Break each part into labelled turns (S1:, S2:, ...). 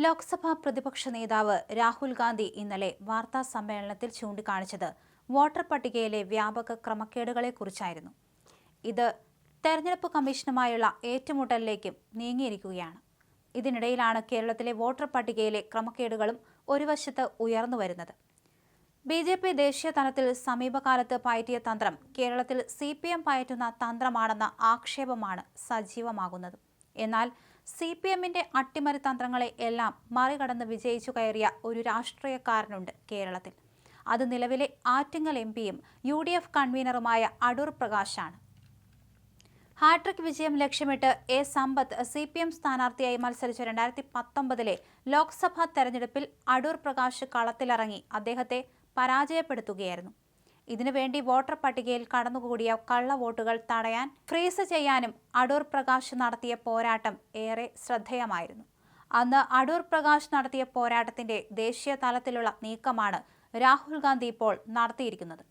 S1: ലോക്സഭാ പ്രതിപക്ഷ നേതാവ് രാഹുൽ ഗാന്ധി ഇന്നലെ വാർത്താ സമ്മേളനത്തിൽ ചൂണ്ടിക്കാണിച്ചത് വോട്ടർ പട്ടികയിലെ വ്യാപക ക്രമക്കേടുകളെക്കുറിച്ചായിരുന്നു. ഇത് തെരഞ്ഞെടുപ്പ് കമ്മീഷനുമായുള്ള ഏറ്റുമുട്ടലിലേക്കും നീങ്ങിയിരിക്കുകയാണ്. ഇതിനിടയിലാണ് കേരളത്തിലെ വോട്ടർ പട്ടികയിലെ ക്രമക്കേടുകളും ഒരു വശത്ത് ഉയർന്നുവരുന്നത്. BJP ദേശീയ തലത്തിൽ സമീപകാലത്ത് പയറ്റിയ തന്ത്രം കേരളത്തിൽ CPM പയറ്റുന്ന തന്ത്രമാണെന്ന ആക്ഷേപമാണ് സജീവമാകുന്നത്. എന്നാൽ CPMന്റെ അട്ടിമറി തന്ത്രങ്ങളെ എല്ലാം മറികടന്ന് വിജയിച്ചു കയറിയ ഒരു രാഷ്ട്രീയക്കാരനുണ്ട് കേരളത്തിൽ. അത് നിലവിലെ ആറ്റിങ്ങൽ MP-യും UDF കൺവീനറുമായ അടൂർ പ്രകാശാണ്. ഹാട്രിക് വിജയം ലക്ഷ്യമിട്ട് സമ്പത്ത് CPM സ്ഥാനാർത്ഥിയായി മത്സരിച്ച 2019 ലോക്സഭാ തെരഞ്ഞെടുപ്പിൽ അടൂർ പ്രകാശ് കളത്തിലിറങ്ങി അദ്ദേഹത്തെ പരാജയപ്പെടുത്തുകയായിരുന്നു. ഇതിനുവേണ്ടി വോട്ടർ പട്ടികയിൽ കടന്നുകൂടിയ കള്ളവോട്ടുകൾ തടയാൻ ഫ്രീസ് ചെയ്യാനും അടൂർ പ്രകാശ് നടത്തിയ പോരാട്ടം ഏറെ ശ്രദ്ധേയമായിരുന്നു. അന്ന് അടൂർ പ്രകാശ് നടത്തിയ പോരാട്ടത്തിന്റെ ദേശീയ തലത്തിലുള്ള നീക്കമാണ് രാഹുൽ ഗാന്ധി ഇപ്പോൾ നടത്തിയിരിക്കുന്നത്.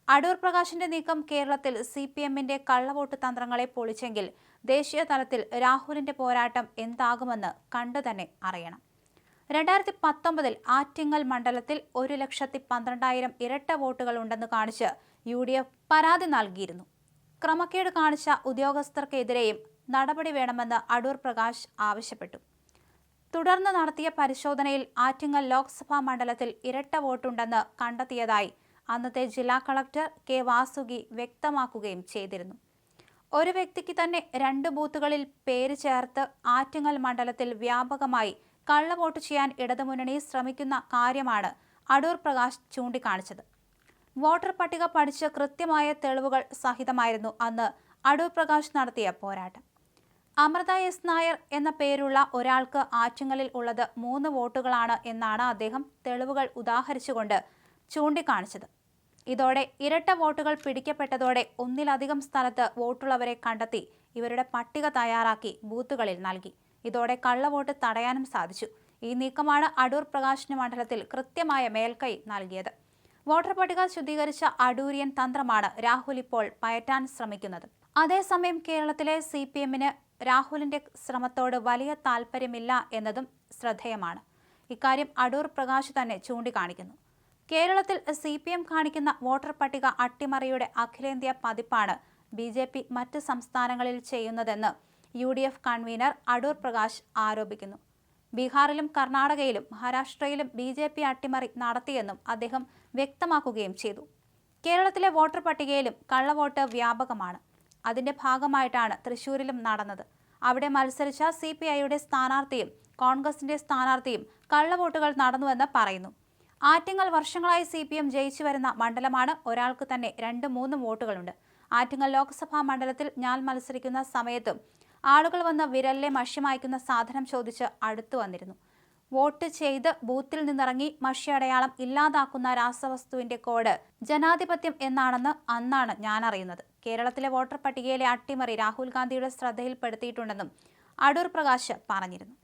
S1: അടൂർ പ്രകാശിന്റെ നീക്കം കേരളത്തിൽ CPMന്റെ കള്ളവോട്ട് തന്ത്രങ്ങളെ പൊളിച്ചെങ്കിൽ ദേശീയ തലത്തിൽ രാഹുലിന്റെ പോരാട്ടം എന്താകുമെന്ന് കണ്ടു തന്നെ അറിയണം. 2019 ആറ്റിങ്ങൽ മണ്ഡലത്തിൽ 1,12,000 ഇരട്ട വോട്ടുകൾ ഉണ്ടെന്ന് കാണിച്ച് UDF പരാതി നൽകിയിരുന്നു. ക്രമക്കേട് കാണിച്ച ഉദ്യോഗസ്ഥർക്കെതിരെയും നടപടി വേണമെന്ന് അടൂർ പ്രകാശ് ആവശ്യപ്പെട്ടു. തുടർന്ന് നടത്തിയ പരിശോധനയിൽ ആറ്റിങ്ങൽ ലോക്സഭാ മണ്ഡലത്തിൽ ഇരട്ട വോട്ടുണ്ടെന്ന് കണ്ടെത്തിയതായി അന്നത്തെ ജില്ലാ കളക്ടർ K. വാസുകി വ്യക്തമാക്കുകയും ചെയ്തിരുന്നു. ഒരു വ്യക്തിക്ക് തന്നെ 2 ബൂത്തുകളിൽ പേര് ചേർത്ത് ആറ്റിങ്ങൽ മണ്ഡലത്തിൽ വ്യാപകമായി കള്ളവോട്ട് ചെയ്യാൻ ഇടതുമുന്നണി ശ്രമിക്കുന്ന കാര്യമാണ് അടൂർ പ്രകാശ് ചൂണ്ടിക്കാണിച്ചത്. വോട്ടർ പട്ടിക പഠിച്ച് കൃത്യമായ തെളിവുകൾ സഹിതമായിരുന്നു അന്ന് അടൂർ പ്രകാശ് നടത്തിയ പോരാട്ടം. അമൃത S. നായർ എന്ന പേരുള്ള ഒരാൾക്ക് ആറ്റിങ്ങലിൽ ഉള്ളത് 3 വോട്ടുകളാണ് എന്നാണ് അദ്ദേഹം തെളിവുകൾ ഉദാഹരിച്ചുകൊണ്ട് ചൂണ്ടിക്കാണിച്ചത്. ഇതോടെ ഇരട്ട വോട്ടുകൾ പിടിക്കപ്പെട്ടതോടെ ഒന്നിലധികം സ്ഥലത്ത് വോട്ടുള്ളവരെ കണ്ടെത്തി ഇവരുടെ പട്ടിക തയ്യാറാക്കി ബൂത്തുകളിൽ നൽകി. ഇതോടെ കള്ളവോട്ട് തടയാനും സാധിച്ചു. ഈ നീക്കമാണ് അടൂർ പ്രകാശിന് മണ്ഡലത്തിൽ കൃത്യമായ മേൽക്കൈ നൽകിയത്. വോട്ടർ പട്ടിക ശുദ്ധീകരിച്ച അടൂരിയൻ തന്ത്രമാണ് രാഹുൽ ഇപ്പോൾ പയറ്റാൻ ശ്രമിക്കുന്നത്. അതേസമയം കേരളത്തിലെ CPMന് രാഹുലിന്റെ ശ്രമത്തോട് വലിയ താൽപ്പര്യമില്ല എന്നതും ശ്രദ്ധേയമാണ്. ഇക്കാര്യം അടൂർ പ്രകാശ് തന്നെ ചൂണ്ടിക്കാണിക്കുന്നു. കേരളത്തിൽ CPM കാണിക്കുന്ന വോട്ടർ പട്ടിക അട്ടിമറിയുടെ അഖിലേന്ത്യാ പതിപ്പാണ് BJP മറ്റ് സംസ്ഥാനങ്ങളിൽ ചെയ്യുന്നതെന്ന് UDF കൺവീനർ അടൂർ പ്രകാശ് ആരോപിക്കുന്നു. ബീഹാറിലും കർണാടകയിലും മഹാരാഷ്ട്രയിലും BJP അട്ടിമറി നടത്തിയെന്നും അദ്ദേഹം വ്യക്തമാക്കുകയും ചെയ്തു. കേരളത്തിലെ വോട്ടർ പട്ടികയിലും കള്ളവോട്ട് വ്യാപകമാണ്. അതിന്റെ ഭാഗമായിട്ടാണ് തൃശൂരിലും നടന്നത്. അവിടെ മത്സരിച്ച CPIയുടെ സ്ഥാനാർത്ഥിയും കോൺഗ്രസിന്റെ സ്ഥാനാർത്ഥിയും കള്ളവോട്ടുകൾ നടന്നുവെന്ന് പറയുന്നു. ആറ്റിങ്ങൽ വർഷങ്ങളായി CPM ജയിച്ചു വരുന്ന മണ്ഡലമാണ്. ഒരാൾക്ക് തന്നെ 2-3 വോട്ടുകളുണ്ട്. ആറ്റിങ്ങൽ ലോക്സഭാ മണ്ഡലത്തിൽ ഞാൻ മത്സരിക്കുന്ന സമയത്തും ആളുകൾ വന്ന് വിരലിലെ മഷി മായ്ക്കുന്ന സാധനം ചോദിച്ച് അടുത്തു വന്നിരുന്നു. വോട്ട് ചെയ്ത് ബൂത്തിൽ നിന്നിറങ്ങി മഷി അടയാളം ഇല്ലാതാക്കുന്ന രാസവസ്തുവിന്റെ കോഡ് ജനാധിപത്യം എന്നാണെന്ന് അന്നാണ് ഞാൻ അറിയുന്നത്. കേരളത്തിലെ വോട്ടർ പട്ടികയിലെ അട്ടിമറി രാഹുൽ ഗാന്ധിയുടെ ശ്രദ്ധയിൽപ്പെടുത്തിയിട്ടുണ്ടെന്നും അടൂർ പ്രകാശ് പറഞ്ഞിരുന്നു.